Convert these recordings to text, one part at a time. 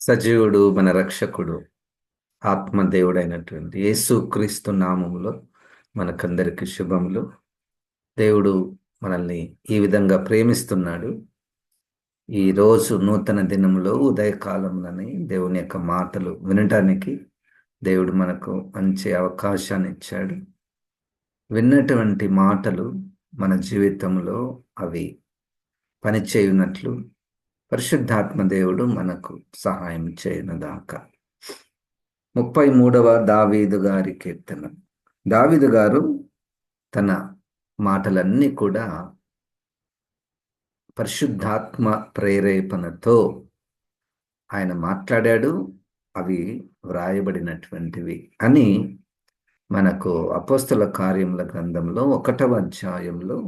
సజీవుడు మన రక్షకుడు ఆత్మదేవుడైనటువంటి యేసుక్రీస్తు నామములో మనకందరికి శుభములు. దేవుడు మనల్ని ఈ విధంగా ప్రేమిస్తున్నాడు. ఈ రోజు నూతన దినంలో ఉదయకాలంలోని దేవుని యొక్క మాటలు వినటానికి దేవుడు మనకు మంచి అవకాశాన్ని ఇచ్చాడు. విన్నటువంటి మాటలు మన జీవితంలో అవి పనిచేయునట్లు పరిశుద్ధాత్మ దేవుడు మనకు సహాయం చేయనుగాక. 33వ దావీదు గారి కీర్తన. దావీదు గారు తన మాటలన్నీ కూడా పరిశుద్ధాత్మ ప్రేరేపణతో ఆయన మాట్లాడాడు. అవి వ్రాయబడినటువంటివి అని మనకు అపోస్తల కార్యముల గ్రంథంలో 1వ అధ్యాయంలో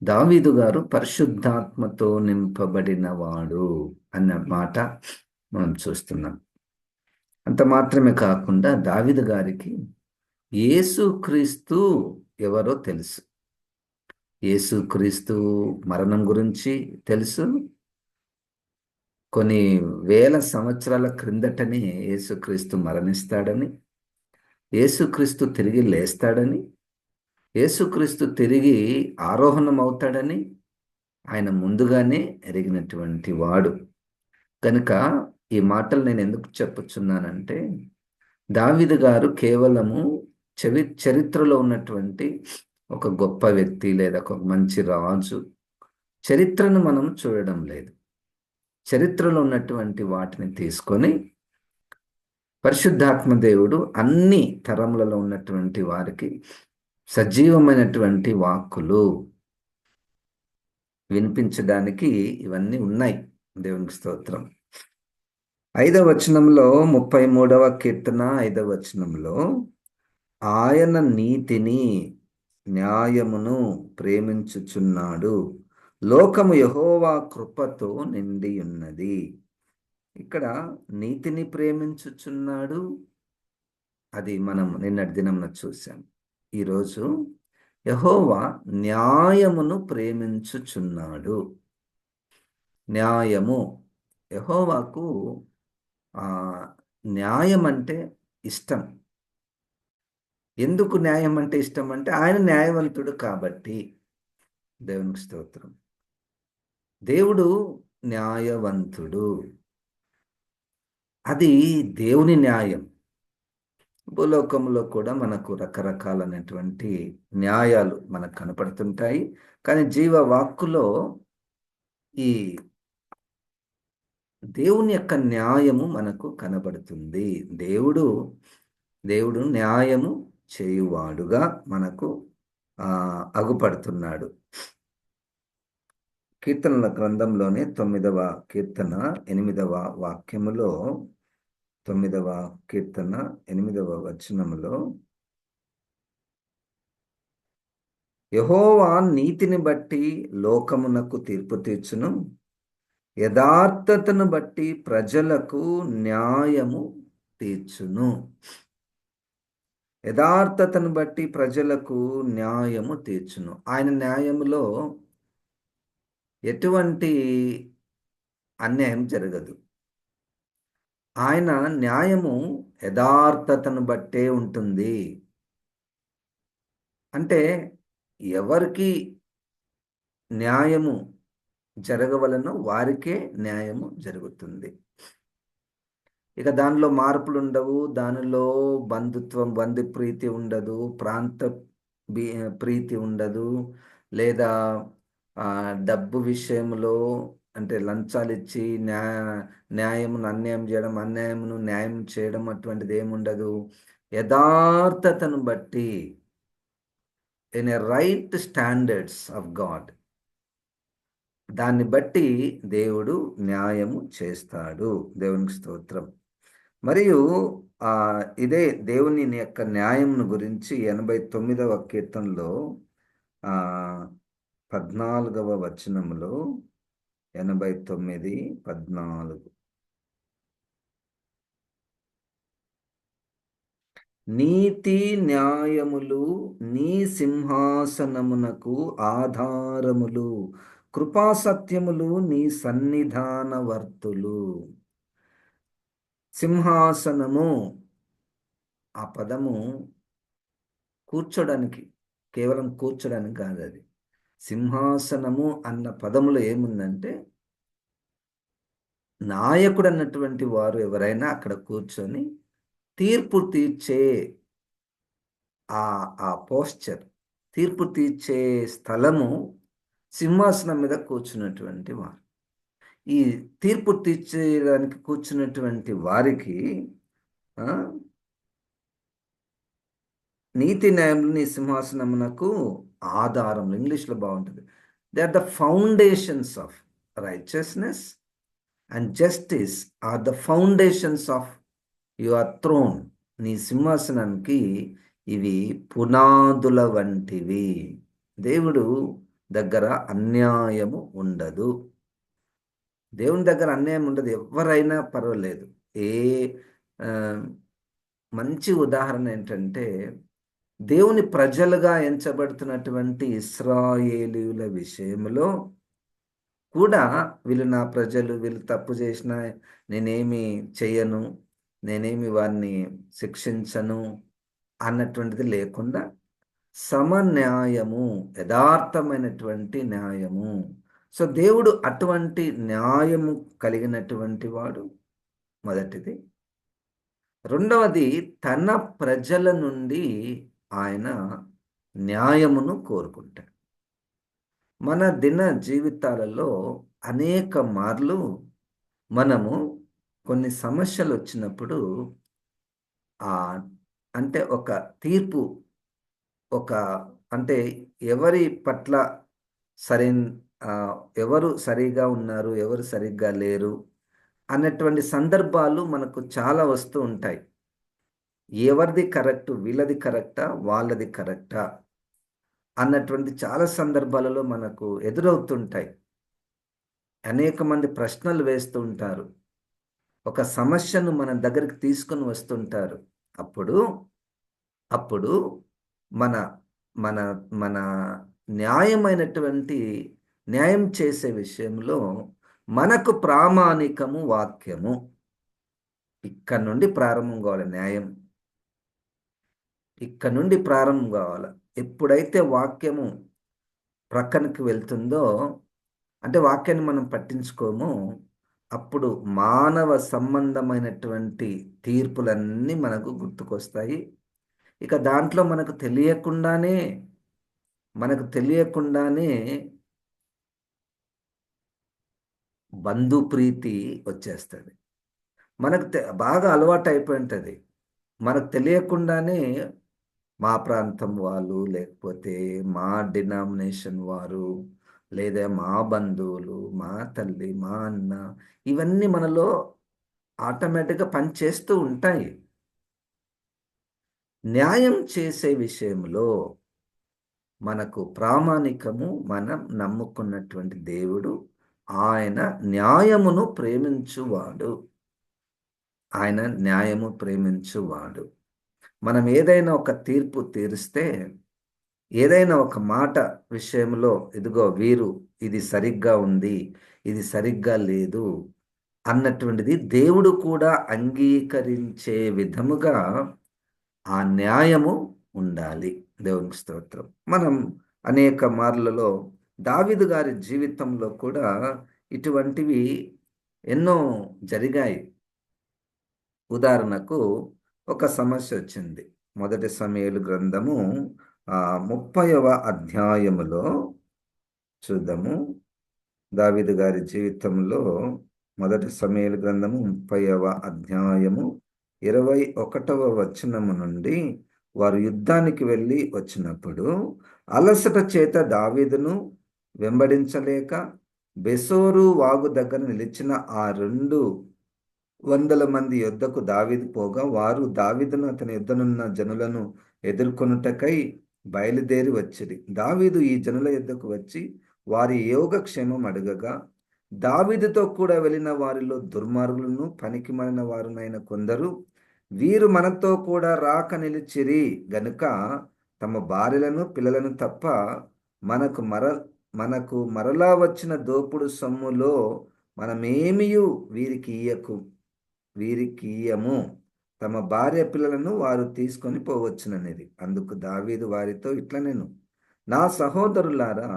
దావీదు గారు పరిశుద్ధాత్మతో నింపబడిన వాడు అన్న మాట మనం చూస్తున్నాం. అంత మాత్రమే కాకుండా దావీదు గారికి యేసుక్రీస్తు ఎవరో తెలుసు. యేసుక్రీస్తు మరణం గురించి తెలుసు. కొన్ని వేల సంవత్సరాల క్రిందటనే యేసుక్రీస్తు మరణిస్తాడని, యేసుక్రీస్తు తిరిగి లేస్తాడని, యేసుక్రీస్తు తిరిగి ఆరోహణం అవుతాడని ఆయన ముందుగానే ఎరిగినటువంటి వాడు. కనుక ఈ మాటలు నేను ఎందుకు చెప్పుచున్నానంటే, దావీదు గారు కేవలము చరిత్రలో ఉన్నటువంటి ఒక గొప్ప వ్యక్తి లేదా ఒక మంచి రాజు చరిత్రను మనం చూడడం లేదు. చరిత్రలో ఉన్నటువంటి వాటిని తీసుకొని పరిశుద్ధాత్మ దేవుడు అన్ని తరములలో ఉన్నటువంటి వారికి సజీవమైనటువంటి వాక్కులు వినిపించడానికి ఇవన్నీ ఉన్నాయి. దేవునికి స్తోత్రం. 5వ వచనంలో 33వ కీర్తన 5వ వచనంలో ఆయన నీతిని న్యాయమును ప్రేమించుచున్నాడు, లోకము యెహోవా కృపతో నిండి ఉన్నది. ఇక్కడ నీతిని ప్రేమించుచున్నాడు, అది మనం నిన్నటి దినంన చూసాం. ఈరోజు యెహోవా న్యాయమును ప్రేమించుచున్నాడు. న్యాయము, యెహోవాకు న్యాయం అంటే ఇష్టం. ఎందుకు న్యాయం అంటే ఇష్టం అంటే ఆయన న్యాయవంతుడు కాబట్టి. దేవునికి స్తోత్రం. దేవుడు న్యాయవంతుడు, అది దేవుని న్యాయం. భూలోకంలో కూడా మనకు రకరకాలైనటువంటి న్యాయాలు మనకు కనపడుతుంటాయి. కానీ జీవవాక్కులో ఈ దేవుని యొక్క న్యాయము మనకు కనబడుతుంది. దేవుడు న్యాయము చేయువాడుగా మనకు అగుపడుతున్నాడు. కీర్తనల గ్రంథంలోనే 9వ కీర్తన 8వ వాక్యములో, 9వ కీర్తన 8వ వచనములో, యెహోవా నీతిని బట్టి లోకమునకు తీర్పు తీర్చును, యథార్థతను బట్టి ప్రజలకు న్యాయము తీర్చును. యథార్థతను బట్టి ప్రజలకు న్యాయము తీర్చును. ఆయన న్యాయములో ఎటువంటి అన్యాయం జరగదు. ఆయన న్యాయము యథార్థతను బట్టే ఉంటుంది. అంటే ఎవరికి న్యాయము జరగవలనో వారికే న్యాయము జరుగుతుంది. ఇక దానిలో మార్పులు ఉండవు. దానిలో బంధుప్రీతి ఉండదు, ప్రాంత ప్రీతి ఉండదు, లేదా డబ్బు విషయంలో అంటే లంచాలు ఇచ్చి న్యాయమును అన్యాయం చేయడం, అన్యాయమును న్యాయం చేయడం అటువంటిది ఏముండదు. యథార్థతను బట్టి, in a right standards of God, దాన్ని బట్టి దేవుడు న్యాయము చేస్తాడు. దేవునికి స్తోత్రం. మరియు ఇదే దేవుని యొక్క న్యాయమును గురించి 89వ కీర్తనలో 14వ వచనములో, 89:14, నీతి న్యాయములు నీ సింహాసనమునకు ఆధారములు, కృపాసత్యములు నీ సన్నిధానవర్తులు. సింహాసనము ఆ పదము కూర్చోడానికి, కేవలం కూర్చోడానికి కాదు అది. సింహాసనము అన్న పదములో ఏముందంటే నాయకుడు అన్నటువంటి వారు ఎవరైనా అక్కడ కూర్చొని తీర్పు తీర్చే ఆ ఆ పోస్చర్, తీర్పు తీర్చే స్థలము, సింహాసనం మీద కూర్చున్నటువంటి వారు. ఈ తీర్పు తీర్చేయడానికి కూర్చున్నటువంటి వారికి ఆ, నీతి న్యాయములు నీ సింహాసనమునకు ఆధారములు. ఇంగ్లీష్లో బాగుంటుంది. They are the foundations of righteousness and justice are the foundations of your throne. నీ సింహాసనానికి ఇవి పునాదుల వంటివి. దేవుడు దగ్గర అన్యాయము ఉండదు. దేవుని దగ్గర అన్యాయం ఉండదు. ఎవరైనా పర్వాలేదు. ఏ ఆ, మంచి ఉదాహరణ ఏంటంటే దేవుని ప్రజలుగా ఎంచబడుతున్నటువంటి ఇశ్రాయేలీయుల విషయంలో కూడా వీళ్ళు నా ప్రజలు, వీళ్ళు తప్పు చేసినా నేనేమి చెయ్యను, నేనేమి వారిని శిక్షించను అన్నటువంటిది లేకుండా సమన్యాయము, యథార్థమైనటువంటి న్యాయము. సో దేవుడు అటువంటి న్యాయము కలిగినటువంటి వాడు, మొదటిది. రెండవది, తన ప్రజల నుండి ఆయన న్యాయమును కోరుకుంటాడు. మన దిన జీవితాలలో అనేక మార్లు మనము కొన్ని సమస్యలు వచ్చినప్పుడు ఆ అంటే ఒక తీర్పు, ఒక అంటే ఎవరి పట్ల సరైన ఎవరు సరిగా ఉన్నారు, ఎవరు సరిగ్గా లేరు అన్నటువంటి సందర్భాలు మనకు చాలా వస్తూ ఉంటాయి. ఎవరిది కరెక్ట్, వీళ్ళది కరెక్టా, వాళ్ళది కరెక్టా అన్నటువంటి చాలా సందర్భాలలో మనకు ఎదురవుతుంటాయి. అనేక మంది ప్రశ్నలు వేస్తూ ఉంటారు. ఒక సమస్యను మన దగ్గరికి తీసుకొని వస్తుంటారు. అప్పుడు అప్పుడు మన మన మన న్యాయమైనటువంటి న్యాయం చేసే విషయంలో మనకు ప్రామాణికము వాక్యము. ఇక్కడ నుండి ప్రారంభం కావాలి న్యాయం. ఇక్కడ నుండి ప్రారంభం కావాలి. ఎప్పుడైతే వాక్యము ప్రక్కనకి వెళ్తుందో, అంటే వాక్యాన్ని మనం పట్టించుకోము, అప్పుడు మానవ సంబంధమైనటువంటి తీర్పులన్నీ మనకు గుర్తుకొస్తాయి. ఇక దాంట్లో మనకు తెలియకుండానే బంధుప్రీతి వచ్చేస్తుంది. మనకు బాగా అలవాటు అయిపోయి ఉంటుంది. మనకు తెలియకుండానే మా ప్రాంతం వాళ్ళు, లేకపోతే మా డినామినేషన్ వారు, లేదా మా బంధువులు, మా తల్లి, మా అన్న, ఇవన్నీ మనలో ఆటోమేటిక్గా పనిచేస్తూ ఉంటాయి. న్యాయం చేసే విషయంలో మనకు ప్రామాణికము, మనం నమ్ముకున్నటువంటి దేవుడు ఆయన న్యాయమును ప్రేమించువాడు. ఆయన న్యాయము ప్రేమించువాడు. మనం ఏదైనా ఒక తీర్పు తీరిస్తే, ఏదైనా ఒక మాట విషయంలో ఇదిగో వీరు ఇది సరిగ్గా ఉంది, ఇది సరిగ్గా లేదు అన్నటువంటిది దేవుడు కూడా అంగీకరించే విధముగా ఆ న్యాయము ఉండాలి. దేవునికి స్తోత్రం. మనం అనేక మార్లలో దావీదు గారి జీవితంలో కూడా ఇటువంటివి ఎన్నో జరిగాయి. ఉదాహరణకు ఒక సమస్య వచ్చింది. మొదటి సమూయేలు గ్రంథము 30వ అధ్యాయములో చూద్దాము. దావీదు గారి జీవితంలో మొదటి సమూయేలు గ్రంథము 30వ అధ్యాయము 21వ వచనము నుండి, వారు యుద్ధానికి వెళ్ళి వచ్చినప్పుడు అలసట చేత దావీదును వెంబడించలేక బెసోరు వాగు దగ్గర నిలిచిన ఆ 200 మంది యుద్ధకు దావీదు పోగా, వారు దావీదును అతని యుద్ధనున్న జనులను ఎదుర్కొనుటకై బయలుదేరి వచ్చిరి. దావీదు ఈ జనుల యుద్ధకు వచ్చి వారి యోగక్షేమం అడగగా, దావీదుతో కూడా వెళ్ళిన వారిలో దుర్మార్గులను పనికిమాలిన వారునైన కొందరు, వీరు మనతో కూడా రాక నిలిచిరి గనుక తమ భార్యలను పిల్లలను తప్ప మనకు మరలా వచ్చిన దోపుడు సొమ్ములో మనమేమియు వీరికి ఇయ్యకు, వీరికి ఇయ్యము, తమ భార్య పిల్లలను వారు తీసుకొని పోవచ్చుననేది. అందుకు దావీదు వారితో ఇట్లా, నేను నా సహోదరులారా,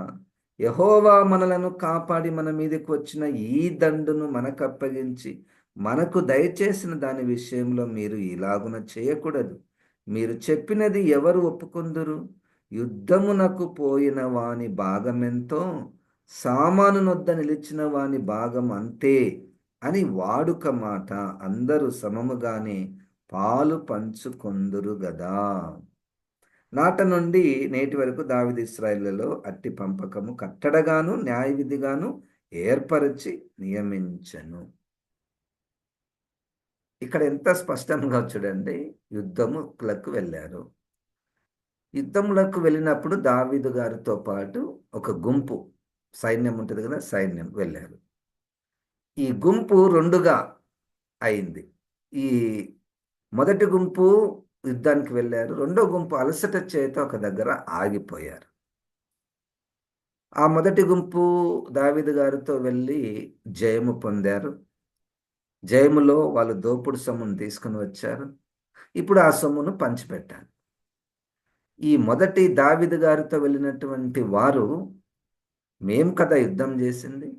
యెహోవా మనలను కాపాడి మన మీదకి వచ్చిన ఈ దండును మనకు అప్పగించి మనకు దయచేసిన దాని విషయంలో మీరు ఇలాగున చేయకూడదు. మీరు చెప్పినది ఎవరు ఒప్పుకొందురు? యుద్ధమునకు పోయిన వాని భాగమెంతో, సామానునొద్ద నిలిచిన వాని భాగం అంతే అని వాడుక మాట. అందరూ సమముగానే పాలు పంచుకొందురు గదా. నాట నుండి నేటి వరకు దావీదు ఇశ్రాయేలులో అట్టి పంపకము కట్టడగాను న్యాయవిధిగాను ఏర్పరచి నియమించెను. ఇక్కడ ఎంత స్పష్టంగా చూడండి, యుద్ధములకు వెళ్ళారు. యుద్ధములకు వెళ్ళినప్పుడు దావీదు గారితో పాటు ఒక గుంపు సైన్యం ఉంటుంది కదా, సైన్యం వెళ్ళారు. ఈ గుంపు రెండుగా అయింది. ఈ మొదటి గుంపు యుద్ధానికి వెళ్ళారు, రెండో గుంపు అలసట చేత ఒక దగ్గర ఆగిపోయారు. ఆ మొదటి గుంపు దావీదు గారితో వెళ్ళి జయము పొందారు. జయములో వాళ్ళు దోపుడు సొమ్మును తీసుకుని వచ్చారు. ఇప్పుడు ఆ సొమ్మును పంచిపెట్టారు. ఈ మొదటి దావీదు గారితో వెళ్ళినటువంటి వారు, మేము కదా యుద్ధం చేసింది,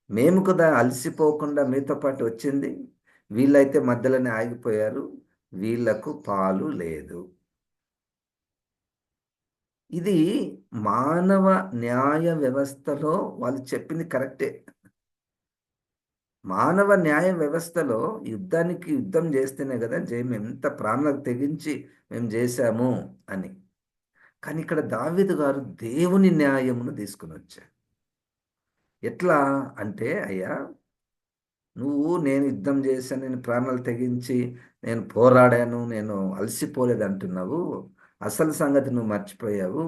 మేము కదా అలసిపోకుండా మీతో పాటు వచ్చింది, వీళ్ళైతే మధ్యలోనే ఆగిపోయారు, వీళ్లకు పాలు లేదు. ఇది మానవ న్యాయ వ్యవస్థలో వాళ్ళు చెప్పింది కరెక్టే. మానవ న్యాయ వ్యవస్థలో యుద్ధం చేస్తేనే కదా జయం, ఎంత ప్రాణాలకు తెగించి మేము చేశాము అని. కానీ ఇక్కడ దావీదు గారు దేవుని న్యాయమును తీసుకుని వచ్చారు. ఎట్లా అంటే, అయ్యా నువ్వు, నేను యుద్ధం చేశాను, నేను ప్రాణాలు తెగించి నేను పోరాడాను, నేను అలసిపోలేదు అంటున్నావు. అసలు సంగతి నువ్వు మర్చిపోయావు.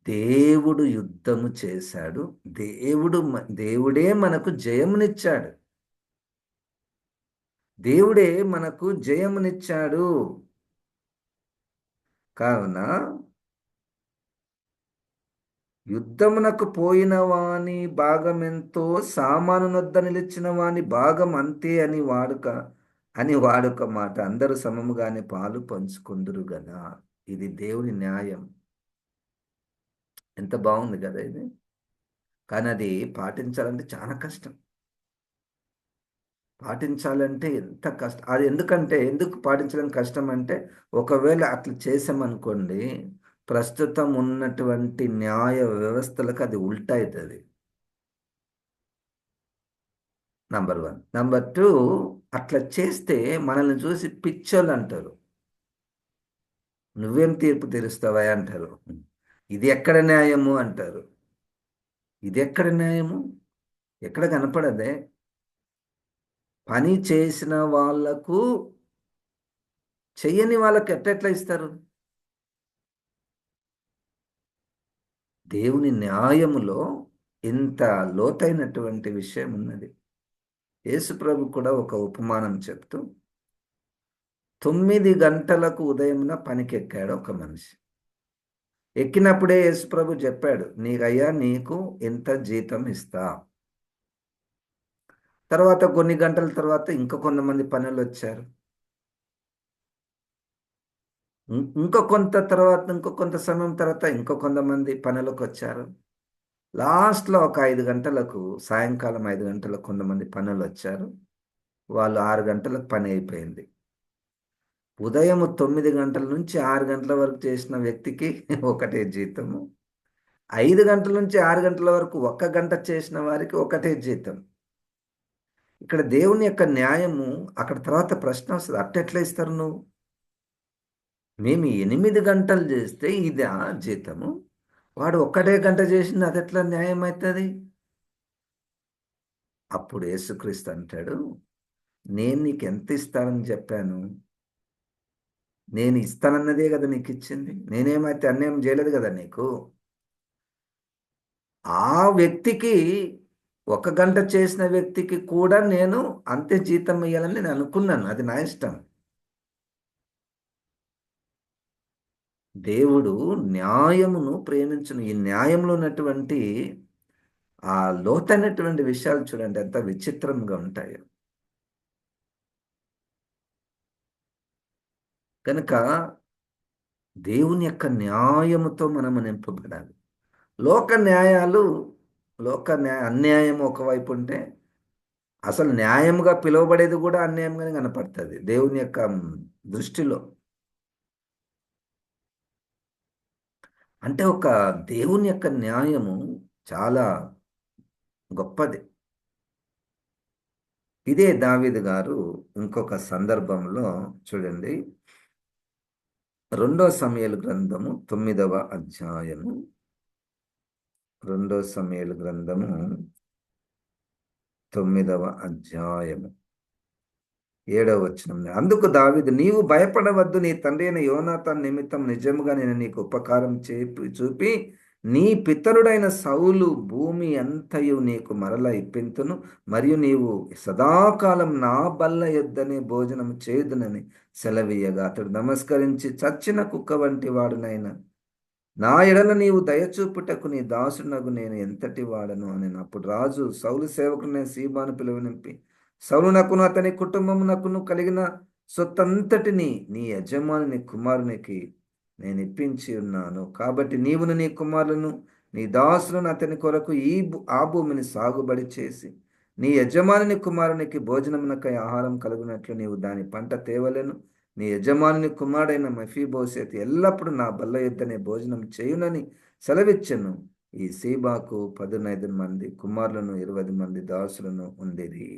దేవుడు యుద్ధము చేశాడు, దేవుడే మనకు జయమునిచ్చాడు. దేవుడే మనకు జయమునిచ్చాడు. కావున యుద్ధమునకు పోయిన వాని భాగమెంతో, సామానునొద్ద నిలిచిన వాని భాగం అంతే అని వాడుక మాట. అందరూ సమముగానే పాలు పంచుకుందురు కదా. ఇది దేవుని న్యాయం. ఎంత బాగుంది కదా ఇది. కానీ అది పాటించాలంటే చాలా కష్టం. పాటించాలంటే ఎంత కష్టం అది. ఎందుకు పాటించడం కష్టం అంటే, ఒకవేళ అట్లా చేసామనుకోండి, ప్రస్తుతం ఉన్నటువంటి న్యాయ వ్యవస్థలకు అది ఉల్టా అవుతుంది. నంబర్ 1. నంబర్ 2, అట్లా చేస్తే మనల్ని చూసి పిచ్చోళ్ళు అంటారు. నువ్వేం తీర్పు తీరుస్తావా అంటారు. ఇది ఎక్కడ న్యాయము అంటారు. ఇది ఎక్కడ న్యాయము? ఎక్కడ కనపడదే. పని చేసిన వాళ్లకు, చెయ్యని వాళ్ళకి ఎట్లా ఇస్తారు? దేవుని న్యాయములో ఇంత లోతైనటువంటి విషయం ఉన్నది. యేసుప్రభు కూడా ఒక ఉపమానం చెప్తూ, 9 గంటలకు ఉదయమున పనికెక్కాడు ఒక మనిషి. ఎక్కినప్పుడే యేసుప్రభు చెప్పాడు, నీకయ్యా నీకు ఎంత జీతం ఇస్తా. తర్వాత కొన్ని గంటల తర్వాత ఇంకా కొంతమంది పనులు వచ్చారు. ఇంకో కొంత సమయం తర్వాత ఇంకో కొంతమంది పనులకు వచ్చారు. లాస్ట్లో ఒక 5 గంటలకు, సాయంకాలం 5 గంటలకు కొంతమంది పనులు వచ్చారు. వాళ్ళు 6 గంటలకు పని అయిపోయింది. ఉదయం 9 గంటల నుంచి 6 గంటల వరకు చేసిన వ్యక్తికి ఒకటే జీతము. 5 గంటల నుంచి 6 గంటల వరకు 1 గంట చేసిన వారికి ఒకటే జీతం. ఇక్కడ దేవుని యొక్క న్యాయము. అక్కడ తర్వాత ప్రశ్న వస్తుంది, అట్టెట్లా ఇస్తారు నువ్వు? మేము 8 గంటలు చేస్తే ఇదా జీతము, వాడు ఒక్కటే గంట చేసింది, అది ఎట్లా న్యాయం అవుతుంది? అప్పుడు యేసుక్రీస్తు అంటాడు, నేను నీకు ఎంత ఇస్తానని చెప్పాను? నేను ఇస్తానన్నదే కదా నీకు ఇచ్చింది. నేనేమైతే అన్యాయం చేయలేదు కదా నీకు. ఆ వ్యక్తికి, 1 గంట చేసిన వ్యక్తికి కూడా నేను అంతే జీతం ఇవ్వాలని నేను అనుకున్నాను. అది నా ఇష్టం. దేవుడు న్యాయమును ప్రేమించును. ఈ న్యాయంలో ఉన్నటువంటి ఆ లోతైనటువంటి విషయాలు చూడండి ఎంత విచిత్రంగా ఉంటాయో. కనుక దేవుని యొక్క న్యాయముతో మనము నింపబడాలి. లోక న్యాయాలు, అన్యాయం ఒకవైపు ఉంటే, అసలు న్యాయముగా పిలువబడేది కూడా అన్యాయంగానే కనపడుతుంది దేవుని యొక్క దృష్టిలో. అంటే ఒక దేవుని యొక్క న్యాయము చాలా గొప్పది. ఇదే దావీదు గారు ఇంకొక సందర్భంలో చూడండి, 2 సమూయేలు గ్రంథము 9వ అధ్యాయము, 2 సమూయేలు గ్రంథము 9వ అధ్యాయము 7వ వచనం. అందుకు దావీదు, నీవు భయపడవద్దు, నీ తండ్రి అయిన యోనాతాను నిమిత్తం నిజముగా నేను నీకు ఉపకారం చూపి నీ పితరుడైన సౌలు భూమి అంతయు నీకు మరల ఇప్పింతును, మరియు నీవు సదాకాలం నా బల్ల యొద్దనే భోజనం చేదునని సెలవీయగా, అతడు నమస్కరించి, చచ్చిన కుక్క వంటి వాడునైనా నా ఎడల నీవు దయచూపుటకు నీ దాసునగు నేను ఎంతటి వాడను అని. అప్పుడు రాజు సౌలు సేవకుని సీబాను పిలువనింపి, సౌలునకును అతని కుటుంబమునకును కలిగిన సొత్తంతటిని నీ యజమాని కుమారునికి నేను ఇప్పించి ఉన్నాను. కాబట్టి నీవును నీ కుమారులను నీ దాసులను అతని కొరకు ఆ భూమిని సాగుబడి చేసి నీ యజమాని కుమారునికి భోజనమునకై ఆహారం కలుగునట్లు నీవు దాని పంట తేవలెను. నీ యజమాని కుమారుడైన మెఫీబోషెతు ఎల్లప్పుడూ నా బల్ల యొద్దనే భోజనం చేయునని సెలవిచ్చెను. ఈ సీబాకు 15 మంది కుమారులను 20 మంది దాసులను ఉండిరి.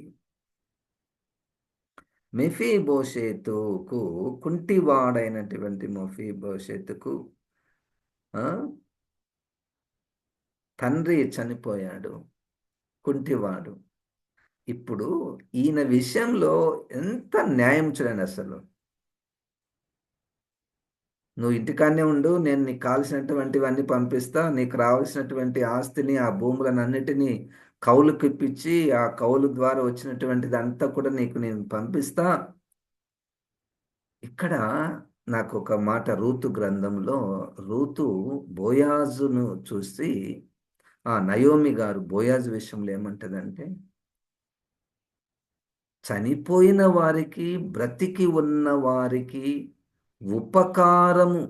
మెఫీబోషెతుకు, కుంటివాడైనటువంటి మెఫీబోషెతుకు తండ్రి చనిపోయాడు, కుంటివాడు. ఇప్పుడు ఈయన విషయంలో ఎంత న్యాయం చూడండి. అసలు నువ్వు ఇంటికాడనే ఉండు, నేను నీకు కావలసినటువంటివన్నీ పంపిస్తా, నీకు రావాల్సినటువంటి ఆస్తిని, ఆ భూములను అన్నిటినీ కౌలుకి ఇప్పించి ఆ కౌలు ద్వారా వచ్చినటువంటిది అంతా కూడా నీకు నేను పంపిస్తా. ఇక్కడ నాకు ఒక మాట రూతు గ్రంథంలో, రూతు బోయాజును చూసి, నయోమి గారు బోయాజు విషయంలో ఏమంటదంటే, చనిపోయిన వారికి, బ్రతికి ఉన్న వారికి ఉపకారము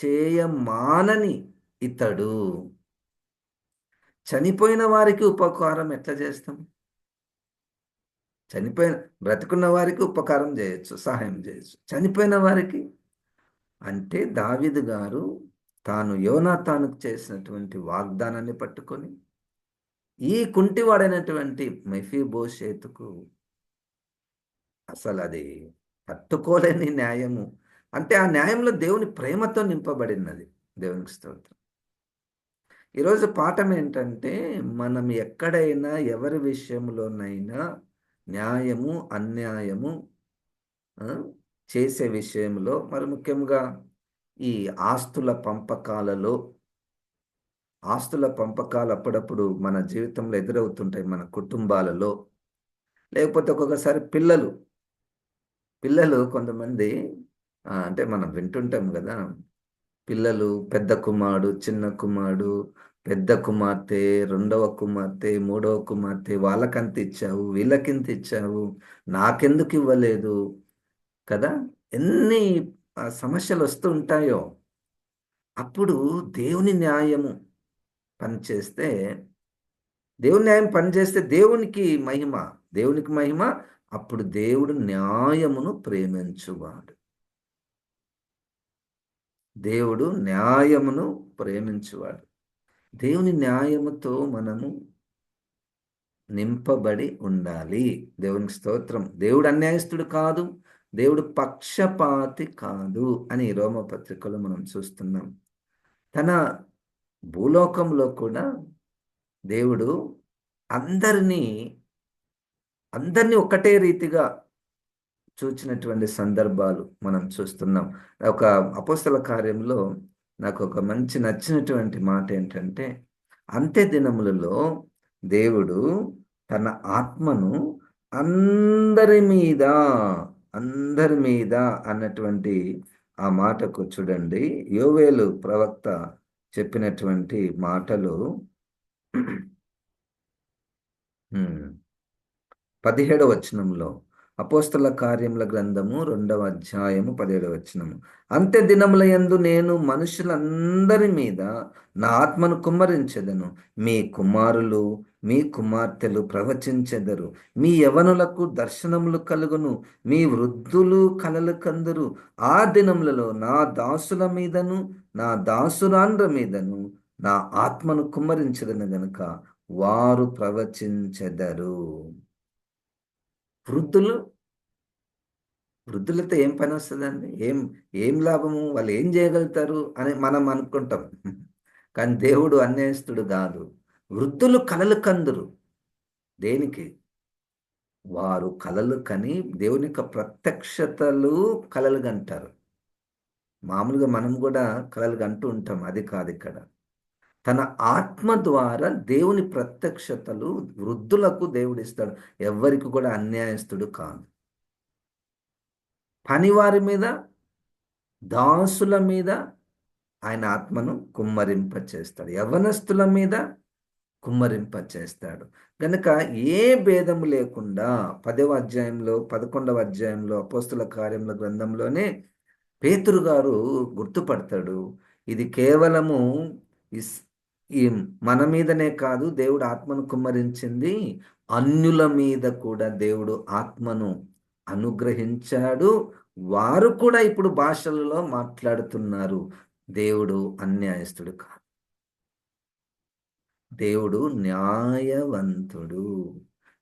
చేయమానని ఇతడు. చనిపోయిన వారికి ఉపకారం ఎట్లా చేస్తాం? బ్రతికున్న వారికి ఉపకారం చేయొచ్చు, సహాయం చేయొచ్చు. చనిపోయిన వారికి అంటే దావీదు గారు తాను యోనాతానుకు చేసినటువంటి వాగ్దానాన్ని పట్టుకొని ఈ కుంటివాడైనటువంటి మెఫీబోషెతుకు అసలు అది తట్టుకోలేని న్యాయము. అంటే ఆ న్యాయంలో దేవుని ప్రేమతో నింపబడినది. దేవునికి స్తోత్రం. ఈరోజు పాఠం ఏంటంటే, మనం ఎక్కడైనా ఎవరి విషయంలోనైనా న్యాయము అన్యాయము చేసే విషయంలో, మరి ముఖ్యంగా ఈ ఆస్తుల పంపకాలు అప్పుడప్పుడు మన జీవితంలో ఎదురవుతుంటాయి, మన కుటుంబాలలో. లేకపోతే ఒక్కొక్కసారి పిల్లలు కొంతమంది, అంటే మనం వింటుంటాం కదా, పిల్లలు పెద్ద కుమారుడు, చిన్న కుమారుడు, పెద్ద కుమార్తె, రెండవ కుమార్తె, మూడవ కుమార్తె, వాళ్ళకంత ఇచ్చావు, వీళ్ళకింత ఇచ్చావు, నాకెందుకు ఇవ్వలేదు కదా, ఎన్ని సమస్యలు వస్తూ ఉంటాయో. అప్పుడు దేవుని న్యాయం పనిచేస్తే దేవునికి మహిమ. అప్పుడు దేవుడు న్యాయమును ప్రేమించువాడు. దేవుని న్యాయముతో మనము నింపబడి ఉండాలి. దేవునికి స్తోత్రం. దేవుడు అన్యాయస్తుడు కాదు, దేవుడు పక్షపాతి కాదు అని రోమపత్రికలో మనం చూస్తున్నాం. తన భూలోకంలో కూడా దేవుడు అందరినీ ఒకటే రీతిగా చూచినటువంటి సందర్భాలు మనం చూస్తున్నాం. ఒక అపోస్తల కార్యంలో నాకు ఒక మంచి నచ్చినటువంటి మాట ఏంటంటే, అంత్య దినములలో దేవుడు తన ఆత్మను అందరి మీద అన్నటువంటి ఆ మాటకు చూడండి, యోవేలు ప్రవక్త చెప్పినటువంటి మాటలు 17వ వచనంలో, అపోస్తల కార్యముల గ్రంథము 2వ అధ్యాయము 17వ వచనము. అంత్య దినముల యందు నేను మనుషులందరి మీద నా ఆత్మను కుమ్మరించెదను. మీ కుమారులు మీ కుమార్తెలు ప్రవచించెదరు. మీ యవనులకు దర్శనములు కలుగును. మీ వృద్ధులు కలలు కందురు. ఆ దినములలో నా దాసుల మీదను నా దాసురాండ్ర మీదను నా ఆత్మను కుమ్మరించెదను గనుక వారు ప్రవచించెదరు. వృద్ధులు వృద్ధులతో ఏం పని వస్తుందండి? ఏం ఏం లాభము? వాళ్ళు ఏం చేయగలుగుతారు అని మనం అనుకుంటాం. కానీ దేవుడు అన్యాయస్తుడు కాదు. వృద్ధులు కలలు కందురు. దేనికి? వారు కలలు కని దేవుని యొక్క ప్రత్యక్షతలు కలలు కంటారు. మామూలుగా మనం కూడా కలలు కంటూ ఉంటాం. అది కాదు ఇక్కడ. తన ఆత్మ ద్వారా దేవుని ప్రత్యక్షతలు వృద్ధులకు దేవుడిస్తాడు. ఎవ్వరికి కూడా అన్యాయస్తుడు కాదు. పనివారి మీద, దాసుల మీద ఆయన ఆత్మను కుమ్మరింపచేస్తాడు. యవ్వనస్తుల మీద కుమ్మరింపచేస్తాడు. గనుక ఏ భేదము లేకుండా 10వ అధ్యాయంలో 11వ అధ్యాయంలో అపోస్తుల కార్యముల గ్రంథంలోనే పేతురు గారు గుర్తుపడతాడు. ఇది కేవలము ఇస్ ఈ మన మీదనే కాదు దేవుడు ఆత్మను కుమ్మరించింది, అన్యుల మీద కూడా దేవుడు ఆత్మను అనుగ్రహించాడు. వారు కూడా ఇప్పుడు భాషలలో మాట్లాడుతున్నారు. దేవుడు అన్యాయస్తుడు కాదు. దేవుడు న్యాయవంతుడు.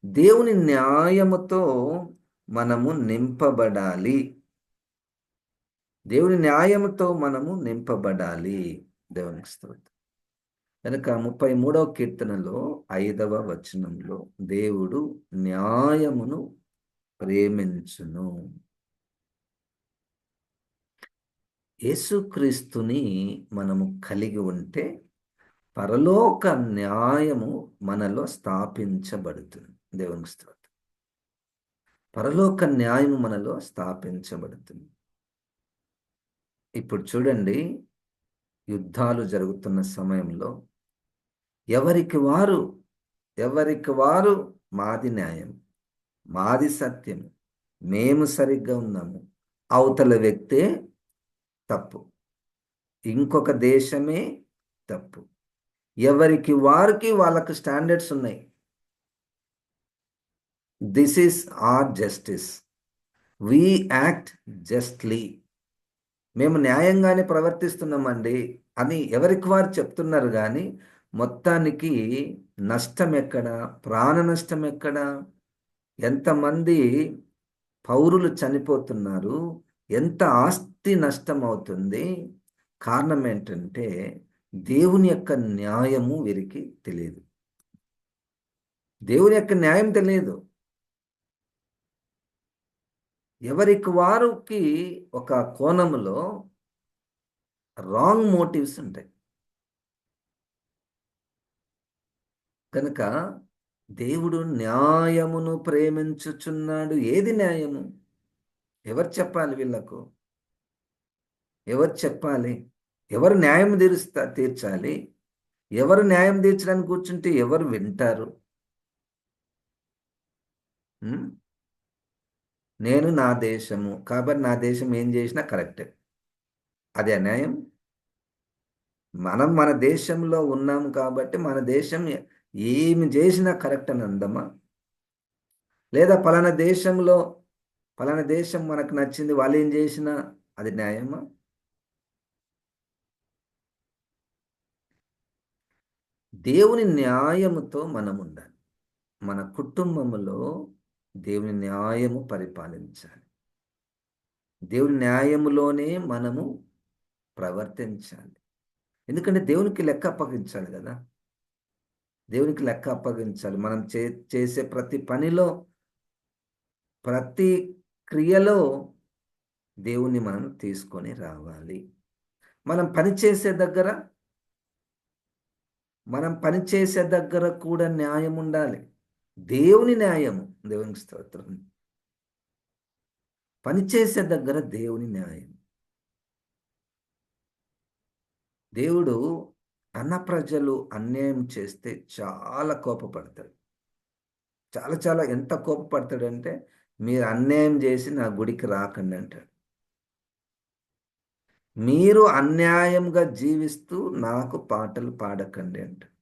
దేవుని న్యాయముతో మనము నింపబడాలి. దేవుని న్యాయముతో మనము నింపబడాలి. దేవునికి స్తోత్రం. కనుక 33వ కీర్తనలో 5వ వచనంలో దేవుడు న్యాయమును ప్రేమించును. యేసుక్రీస్తుని మనము కలిగి ఉంటే పరలోక న్యాయము మనలో స్థాపించబడుతుంది. దేవునికి స్తోత్రం. పరలోక న్యాయము మనలో స్థాపించబడుతుంది. ఇప్పుడు చూడండి, యుద్ధాలు జరుగుతున్న సమయంలో ఎవరికి వారు మాది న్యాయం, మాది సత్యం, మేము సరిగ్గా ఉన్నాము, అవతల వ్యక్తే తప్పు, ఇంకొక దేశమే తప్పు. ఎవరికి వారికి వాళ్ళకు స్టాండర్డ్స్ ఉన్నాయి. This is our justice, we act justly, మేము న్యాయంగానే ప్రవర్తిస్తున్నామండి అని ఎవరికి వారు చెప్తున్నారు. కానీ మొత్తానికి నష్టం ఎక్కడ? ప్రాణ నష్టం ఎక్కడ? ఎంతమంది పౌరులు చనిపోతున్నారు? ఎంత ఆస్తి నష్టం అవుతుంది? కారణం ఏంటంటే దేవుని యొక్క న్యాయము వీరికి తెలియదు. దేవుని యొక్క న్యాయం తెలియదు. ఎవరికి వారికి ఒక కోణములో రాంగ్ మోటివ్స్ ఉంటాయి. కనుక దేవుడు న్యాయమును ప్రేమించుచున్నాడు. ఏది న్యాయము? ఎవరు చెప్పాలి వీళ్ళకు? ఎవరు చెప్పాలి? ఎవరు న్యాయం తీర్చాలి? ఎవరు న్యాయం తీర్చడానికి కూర్చుంటే ఎవరు వింటారు? నేను నా దేశము కాబట్టి నా దేశం ఏం చేసినా కరెక్టే. అది అన్యాయం? మనం మన దేశంలో ఉన్నాము కాబట్టి మన దేశం ఏమి చేసినా కరెక్ట్ అని అందమా? లేదా పలానా దేశం మనకు నచ్చింది, వాళ్ళు ఏం చేసినా అది న్యాయమా? దేవుని న్యాయముతో మనం ఉండాలి. మన కుటుంబములో దేవుని న్యాయము పరిపాలించాలి. దేవుని న్యాయములోనే మనము ప్రవర్తించాలి. ఎందుకంటే దేవునికి లెక్క అప్పగించాలి కదా. దేవునికి లెక్క అప్పగించాలి. మనం చేసే ప్రతి పనిలో, ప్రతి క్రియలో దేవుని మనం తీసుకొని రావాలి. మనం పనిచేసే దగ్గర కూడా న్యాయం ఉండాలి. దేవుని న్యాయము. దేవునికి స్తోత్రం. పనిచేసే దగ్గర దేవుని న్యాయం. దేవుడు తన ప్రజలు అన్యాయం చేస్తే చాలా కోపపడతాడు. చాలా ఎంత కోపపడతాడంటే మీరు అన్యాయం చేసి నా గుడికి రాకండి అంటాడు. మీరు అన్యాయంగా జీవిస్తూ నాకు పాటలు పాడకండి అంటాడు.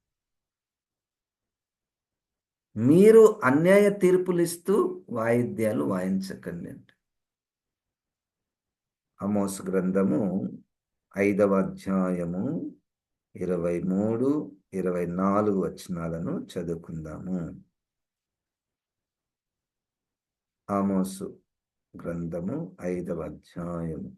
మీరు అన్యాయ తీర్పులు ఇస్తూ వాయిద్యాలు వాయించకండి అంటాడు. ఆమోసు గ్రంథము 5వ అధ్యాయము 23, 24 వచనాలను చదువుకుందాము. ఆమోసు గ్రంథము 5వ అధ్యాయము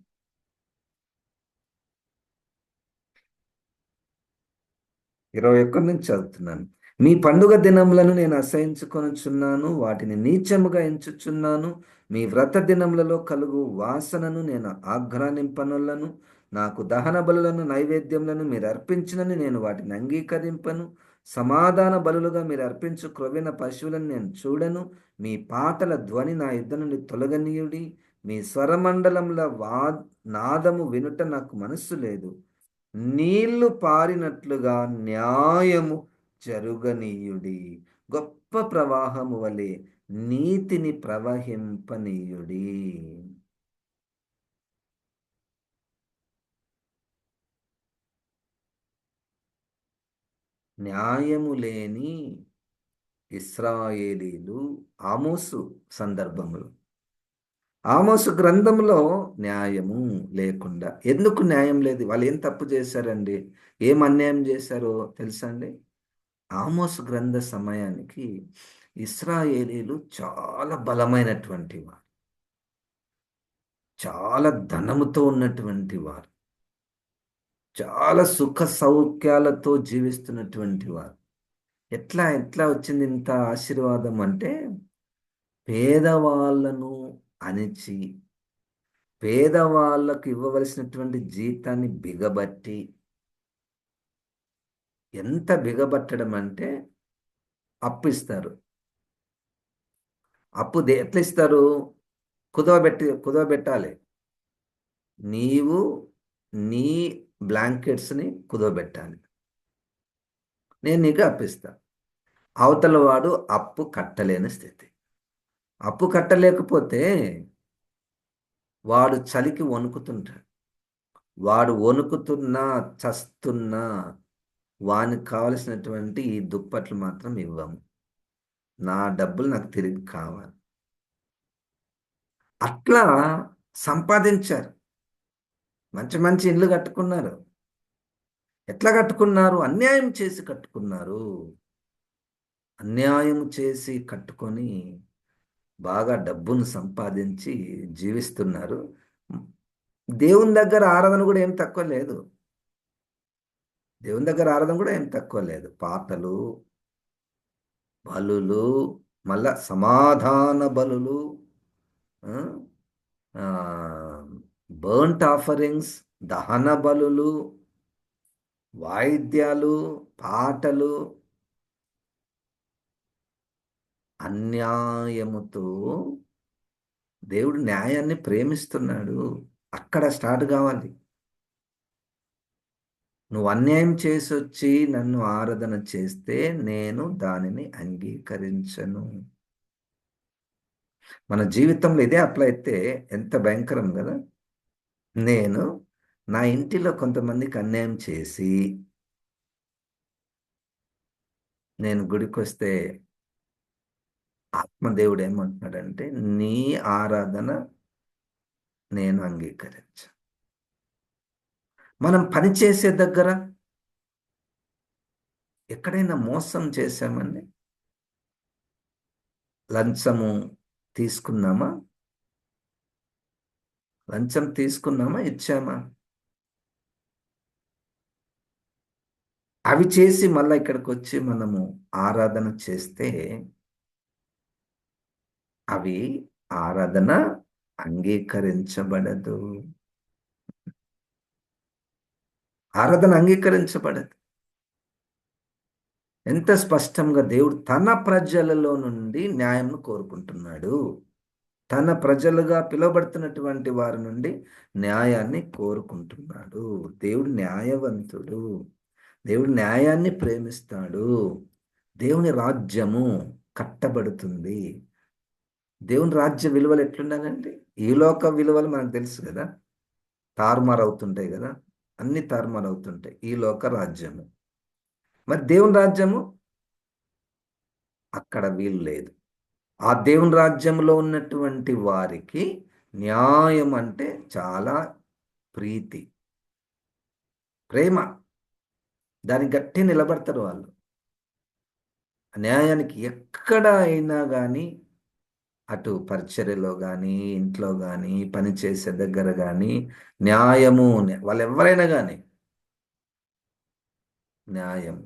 21 నుంచి చదువుతున్నాను. మీ పండుగ దినములను నేను అసహించుకొనుచున్నాను, వాటిని నీచముగా ఎంచుచున్నాను. మీ వ్రత దినములలో కలుగు వాసనను నేను ఆఘ్రానింపనొల్లను. నాకు దహన బలులను నైవేద్యములను మీరు అర్పించినని నేను వాటిని అంగీకరింపను. సమాధాన బలులుగా మీరు అర్పించు క్రొవ్విన పశువులను నేను చూడను. మీ పాటల ధ్వని నా యుద్ధ నుండి తొలగనీయుడి. మీ స్వరమండలముల నాదము వినుట నాకు మనస్సు లేదు. నీళ్లు పారినట్లుగా న్యాయము జరుగనీయుడి. గొప్ప ప్రవాహము వలె నీతిని ప్రవహింపనీయుడి. న్యాయము లేని ఇశ్రాయేలీలు ఆమోసు సందర్భంలో, ఆమోసు గ్రంథంలో న్యాయము లేకుండా. ఎందుకు న్యాయం లేదు? వాళ్ళు ఏం తప్పు చేశారండి? ఏం అన్యాయం చేశారో తెలుసా అండి? ఆమోసు గ్రంథ సమయానికి ఇశ్రాయేలీలు చాలా బలమైనటువంటి వారు, చాలా ధనముతో ఉన్నటువంటి వారు, చాలా సుఖ సౌఖ్యాలతో జీవిస్తున్నటువంటి వారు. ఎట్లా ఎట్లా వచ్చింది ఇంత ఆశీర్వాదం అంటే, పేదవాళ్ళను అణిచి, పేదవాళ్ళకు ఇవ్వవలసినటువంటి జీతాన్ని బిగబట్టి, ఎంత బిగబట్టడం అంటే అప్పు ఇస్తారు. అప్పు ఎట్లా ఇస్తారు? కుదవబెట్టాలి. నీవు నీ బ్లాంకెట్స్ని కుదవబెట్టాలి, నేను నీకు అప్పిస్తా. అవతల వాడు అప్పు కట్టలేని స్థితి. అప్పు కట్టలేకపోతే వాడు చలికి వణుకుతుంటాడు. వాడు వణుకుతున్నా చస్తున్నా వానికి కావలసినటువంటి ఈ దుప్పట్లు మాత్రం ఇవ్వము. నా డబ్బులు నాకు తిరిగి కావాలి. అట్లా సంపాదించారు. మంచి మంచి ఇల్లు కట్టుకున్నారు. ఎట్లా కట్టుకున్నారు? అన్యాయం చేసి కట్టుకున్నారు. అన్యాయం చేసి కట్టుకొని బాగా డబ్బును సంపాదించి జీవిస్తున్నారు. దేవుని దగ్గర ఆరాధన కూడా ఏం తక్కువ లేదు. దేవుని దగ్గర ఆరాధన కూడా ఏం తక్కువ లేదు. పాటలు, బలులు, మళ్ళా సమాధాన బలులు, బర్న్ట్ ఆఫరింగ్స్, దహన బలులు, వాయిద్యాలు, పాటలు. అన్యాయముతో దేవుడు న్యాయాన్ని ప్రేమిస్తున్నాడు. అక్కడ స్టార్ట్ కావాలి. నువ్వు అన్యాయం చేసి వచ్చి నన్ను ఆరాధన చేస్తే నేను దానిని అంగీకరించను. మన జీవితంలో ఇదే అప్లై అయితే ఎంత భయంకరం కదా. నేను నా ఇంటిలో కొంతమందికి అన్యాయం చేసి నేను గుడికి వస్తే ఆత్మదేవుడు ఏమంటున్నాడంటే, నీ ఆరాధన నేను అంగీకరించ. మనం పని చేసే దగ్గర ఎక్కడైనా మోసం చేశామండి? లంచము తీసుకున్నామా? లంచం తీసుకున్నామా? ఇచ్చామా? అవి చేసి మళ్ళీ ఇక్కడికి వచ్చి మనము ఆరాధన చేస్తే అవి ఆరాధన అంగీకరించబడదు. ఆరాధన అంగీకరించబడదు. ఎంత స్పష్టంగా దేవుడు తన ప్రజలలో నుండి న్యాయంను కోరుకుంటున్నాడు. తన ప్రజలుగా పిలువబడుతున్నటువంటి వారి నుండి న్యాయాన్ని కోరుకుంటున్నాడు. దేవుడు న్యాయవంతుడు. దేవుడు న్యాయాన్ని ప్రేమిస్తాడు. దేవుని రాజ్యము కట్టబడుతుంది. దేవుని రాజ్య విలువలు ఎట్లుండాలంటే ఈ లోక విలువలు మనకు తెలుసు కదా, తారుమారు అవుతుంటాయి కదా, అన్ని తారుమారు అవుతుంటాయి ఈ లోక రాజ్యము. మరి దేవుని రాజ్యము అక్కడ వీలు లేదు. ఆ దేవుని రాజ్యంలో ఉన్నటువంటి వారికి న్యాయం అంటే చాలా ప్రీతి, ప్రేమ. దానికి గట్టి నిలబడతారు వాళ్ళు. న్యాయానికి ఎక్కడ అయినా కానీ, అటు పరిచర్యలో కానీ, ఇంట్లో కానీ, పని చేసే దగ్గర కానీ, న్యాయము, వాళ్ళు ఎవరైనా కానీ న్యాయం.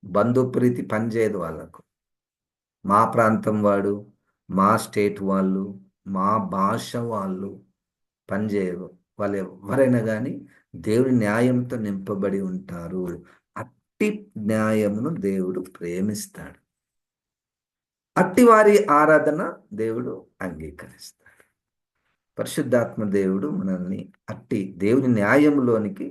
బంధుప్రీతి పనిచేయదు వాళ్ళకు. మా ప్రాంతం వాడు, మా స్టేట్ వాళ్ళు, మా భాష వాళ్ళు పనిచేయరు. వాళ్ళు ఎవరైనా కానీ దేవుని న్యాయంతో నింపబడి ఉంటారు. అట్టి న్యాయమును దేవుడు ప్రేమిస్తాడు. అట్టి వారి ఆరాధన దేవుడు అంగీకరిస్తాడు. పరిశుద్ధాత్మ దేవుడు మనల్ని అట్టి దేవుని న్యాయంలోనికి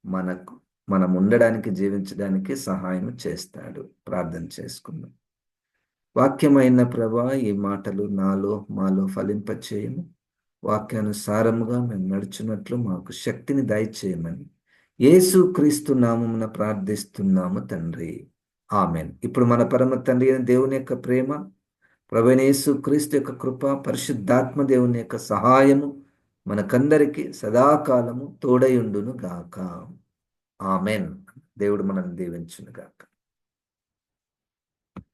మనకు మనం ఉండడానికి, జీవించడానికి సహాయం చేస్తాడు. ప్రార్థన చేసుకుందాం. వాక్యమైన ప్రభా, ఈ మాటలు నాలో మాలో ఫలింపచేయము. వాక్యానుసారముగా మేము నడుచున్నట్లు మాకు శక్తిని దయచేయమని యేసు క్రీస్తు నామమున ప్రార్థిస్తున్నాము తండ్రి. ఆమెన్. ఇప్పుడు మన పరమ తండ్రి అయిన దేవుని యొక్క ప్రేమ, ప్రభువైన యేసు క్రీస్తు యొక్క కృప, పరిశుద్ధాత్మ దేవుని యొక్క సహాయము మనకందరికీ సదాకాలము తోడయుండును గాక. ఆమెన్. దేవుడు మనల్ని దీవించును గాక.